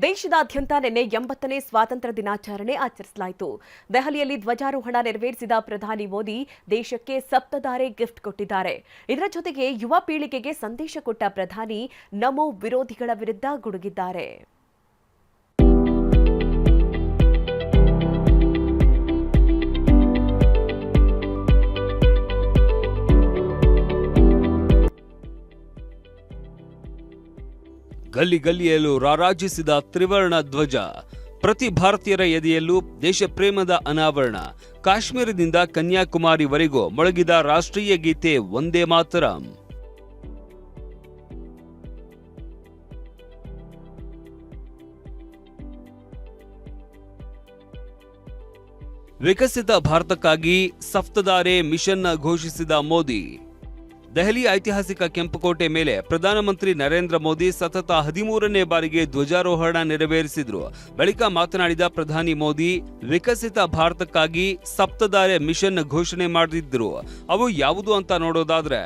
ದೇಶದಾದ್ಯಂತ ನಿನ್ನೆ 80ನೇ ಸ್ವಾತಂತ್ರ್ಯ ದಿನಾಚರಣೆ ಆಚರಿಸಲಾಯಿತು. ದೆಹಲಿಯಲ್ಲಿ ಧ್ವಜಾರೋಹಣ ನೆರವೇರಿಸಿದ ಪ್ರಧಾನಿ ಮೋದಿ ದೇಶಕ್ಕೆ ಸಪ್ತಧಾರೆ ಗಿಫ್ಟ್ ಕೊಟ್ಟಿದ್ದಾರೆ. ಇದರ ಜೊತೆಗೆ ಯುವ ಪೀಳಿಗೆಗೆ ಸಂದೇಶ ಕೊಟ್ಟ ಪ್ರಧಾನಿ ನಮೋ ವಿರೋಧಿಗಳ ವಿರುದ್ಧ ಗುಡುಗಿದ್ದಾರೆ. ಗಲ್ಲಿ ಗಲ್ಲಿಯಲ್ಲೂ ರಾರಾಜಿಸಿದ ತ್ರಿವರ್ಣ ಧ್ವಜ, ಪ್ರತಿ ಭಾರತೀಯರ ಎದೆಯಲ್ಲೂ ದೇಶ ಪ್ರೇಮದ ಅನಾವರಣ. ಕಾಶ್ಮೀರದಿಂದ ಕನ್ಯಾಕುಮಾರಿವರೆಗೂ ಮೊಳಗಿದ ರಾಷ್ಟ್ರೀಯ ಗೀತೆ ವಂದೇ ಮಾತರಂ. ವಿಕಸಿತ ಭಾರತಕ್ಕಾಗಿ ಸಪ್ತಧಾರೆ ಮಿಷನ್ ಘೋಷಿಸಿದ ಮೋದಿ. ದೆಹಲಿ ಐತಿಹಾಸಿಕ ಕೆಂಪುಕೋಟೆ ಮೇಲೆ ಪ್ರಧಾನಮಂತ್ರಿ ನರೇಂದ್ರ ಮೋದಿ ಸತತ 13ನೇ ಬಾರಿಗೆ ಧ್ವಜಾರೋಹಣ ನೆರವೇರಿಸಿದ್ರು. ಬಳಿಕ ಮಾತನಾಡಿದ ಪ್ರಧಾನಿ ಮೋದಿ, ವಿಕಸಿತ ಭಾರತಕ್ಕಾಗಿ ಸಪ್ತಧಾರೆ ಮಿಷನ್ ಘೋಷಣೆ ಮಾಡಿದ್ರು. ಅವು ಯಾವುದು ಅಂತ ನೋಡೋದಾದ್ರೆ,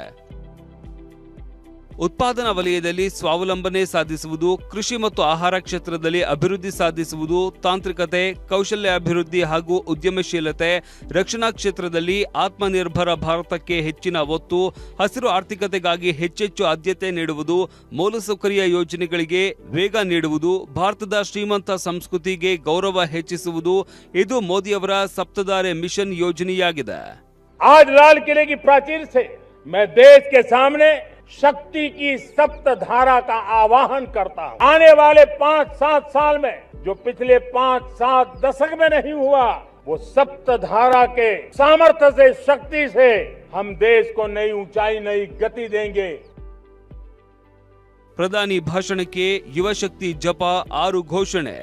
ಉತ್ಪಾದನಾ ವಲಯದಲ್ಲಿ ಸ್ವಾವಲಂಬನೆ ಸಾಧಿಸುವುದು, ಕೃಷಿ ಮತ್ತು ಆಹಾರ ಕ್ಷೇತ್ರದಲ್ಲಿ ಅಭಿವೃದ್ಧಿ ಸಾಧಿಸುವುದು, ತಾಂತ್ರಿಕತೆ, ಕೌಶಲ್ಯ ಅಭಿವೃದ್ಧಿ ಹಾಗೂ ಉದ್ಯಮಶೀಲತೆ, ರಕ್ಷಣಾ ಕ್ಷೇತ್ರದಲ್ಲಿ ಆತ್ಮನಿರ್ಭರ ಭಾರತಕ್ಕೆ ಹೆಚ್ಚಿನ ಒತ್ತು, ಹಸಿರು ಆರ್ಥಿಕತೆಗಾಗಿ ಹೆಚ್ಚೆಚ್ಚು ಆದ್ಯತೆ ನೀಡುವುದು, ಮೂಲಸೌಕರ್ಯ ಯೋಜನೆಗಳಿಗೆ ವೇಗ ನೀಡುವುದು, ಭಾರತದ ಶ್ರೀಮಂತ ಸಂಸ್ಕೃತಿಗೆ ಗೌರವ ಹೆಚ್ಚಿಸುವುದು. ಇದು ಮೋದಿಯವರ ಸಪ್ತಧಾರೆ ಮಿಷನ್ ಯೋಜನೆಯಾಗಿದೆ. आज लाल किले की प्राचीर से मैं देश के सामने शक्ति की सप्तधारा का आह्वान करता हूं। आने वाले 5-7 साल में जो पिछले 5-7 दशक में नहीं हुआ, वो सप्तधारा के सामर्थ्य से, शक्ति से हम देश को नई ऊंचाई, नई गति देंगे. ಪ್ರಧಾನಿ ಭಾಷಣಕ್ಕೆ ಯುವ ಶಕ್ತಿ ಜಪ 6 ಘೋಷಣೆ.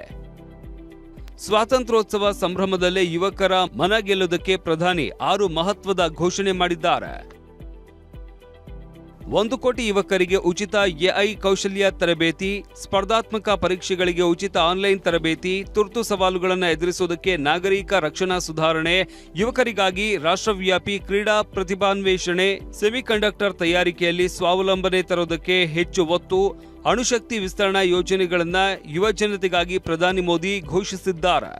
ಸ್ವಾತಂತ್ರ್ಯೋತ್ಸವ ಸಂಭ್ರಮದಲ್ಲೇ ಯುವಕರ ಮನ ಗೆಲ್ಲುವುದಕ್ಕೆ ಪ್ರಧಾನಿ 6 ಮಹತ್ವದ ಘೋಷಣೆ ಮಾಡಿದ್ದಾರೆ. 1 ಕೋಟಿ ಯುವಕರಿಗೆ ಉಚಿತ ಎಐ ಕೌಶಲ್ಯ ತರಬೇತಿ, ಸ್ಪರ್ಧಾತ್ಮಕ ಪರೀಕ್ಷೆಗಳಿಗೆ ಉಚಿತ ಆನ್ಲೈನ್ ತರಬೇತಿ, ತುರ್ತು ಸವಾಲುಗಳನ್ನು ಎದುರಿಸುವುದಕ್ಕೆ ನಾಗರಿಕ ರಕ್ಷಣಾ ಸುಧಾರಣೆ, ಯುವಕರಿಗಾಗಿ ರಾಷ್ಟ್ರವ್ಯಾಪಿ ಕ್ರೀಡಾ ಪ್ರತಿಭಾನ್ವೇಷಣೆ, ಸೆಮಿಕಂಡಕ್ಟರ್ ತಯಾರಿಕೆಯಲ್ಲಿ ಸ್ವಾವಲಂಬನೆ ತರುವುದಕ್ಕೆ ಹೆಚ್ಚು ಒತ್ತು, ಅಣುಶಕ್ತಿ ವಿಸ್ತರಣಾ ಯೋಜನೆಗಳನ್ನ ಯುವ ಜನತೆಗಾಗಿ ಪ್ರಧಾನಿ ಮೋದಿ ಘೋಷಿಸಿದ್ದಾರೆ.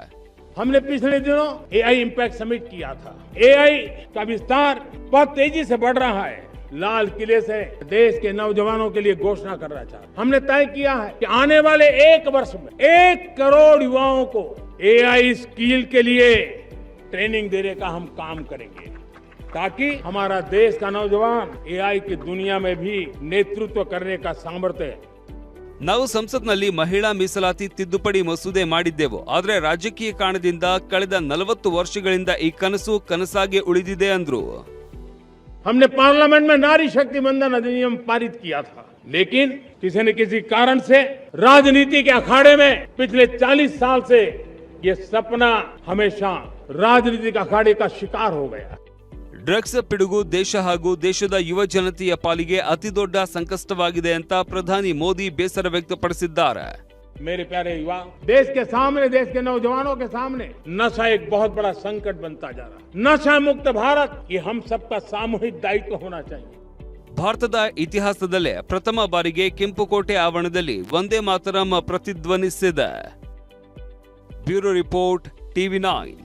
हमने पिछले दिनों एआई इंपैक्ट समिट किया था. एआई का विस्तार बहुत तेजी से बढ़ रहा है. लाल किले से देश के नौजवानों के लिए घोषणा करना चाहते. हमने तय किया है कि आने वाले 1 वर्ष में 1 करोड़ युवाओं को एआई स्किल के लिए ट्रेनिंग देने का हम काम करेंगे, ताकि हमारा देश का नौजवान एआई की दुनिया में भी नेतृत्व करने का सामर्थ्य. ನಾವು ಸಂಸತ್ನಲ್ಲಿ ಮಹಿಳಾ ಮೀಸಲಾತಿ ತಿದ್ದುಪಡಿ ಮಸೂದೆ ಮಾಡಿದ್ದೆವು. ಆದರೆ ರಾಜಕೀಯ ಕಾರಣದಿಂದ ಕಳೆದ 40 ವರ್ಷಗಳಿಂದ ಈ ಕನಸು ಕನಸಾಗಿ ಉಳಿದಿದೆ ಅಂದ್ರು. हमने पार्लियामेंट में नारी शक्ति बंधन अधिनियम पारित किया था, लेकिन किसी न किसी कारण से राजनीति के अखाड़े में पिछले 40 साल से ये सपना हमेशा राजनीतिक अखाड़े का शिकार हो गया. ಡ್ರಗ್ಸ್ ಪಿಡುಗು ದೇಶ ಹಾಗೂ ದೇಶದ ಯುವ ಜನತೆಯ ಪಾಲಿಗೆ ಅತಿ ದೊಡ್ಡ ಸಂಕಷ್ಟವಾಗಿದೆ ಅಂತ ಪ್ರಧಾನಿ ಮೋದಿ ಬೇಸರ ವ್ಯಕ್ತಪಡಿಸಿದ್ದಾರೆ. मेरे प्यारे युवा, देश के सामने, देश के नौजवानों के सामने नशा एक बहुत बड़ा संकट बनता जा रहा है. नशा मुक्त भारत ये हम सबका सामूहिक दायित्व होना चाहिए. ಭಾರತದ ಇತಿಹಾಸದಲ್ಲೇ ಪ್ರಥಮ ಬಾರಿಗೆ ಕೆಂಪುಕೋಟೆ ಆವರಣದಲ್ಲಿ Vande Mataram ಪ್ರತಿಧ್ವನಿಸಿದೆ. Bureau report, TV9.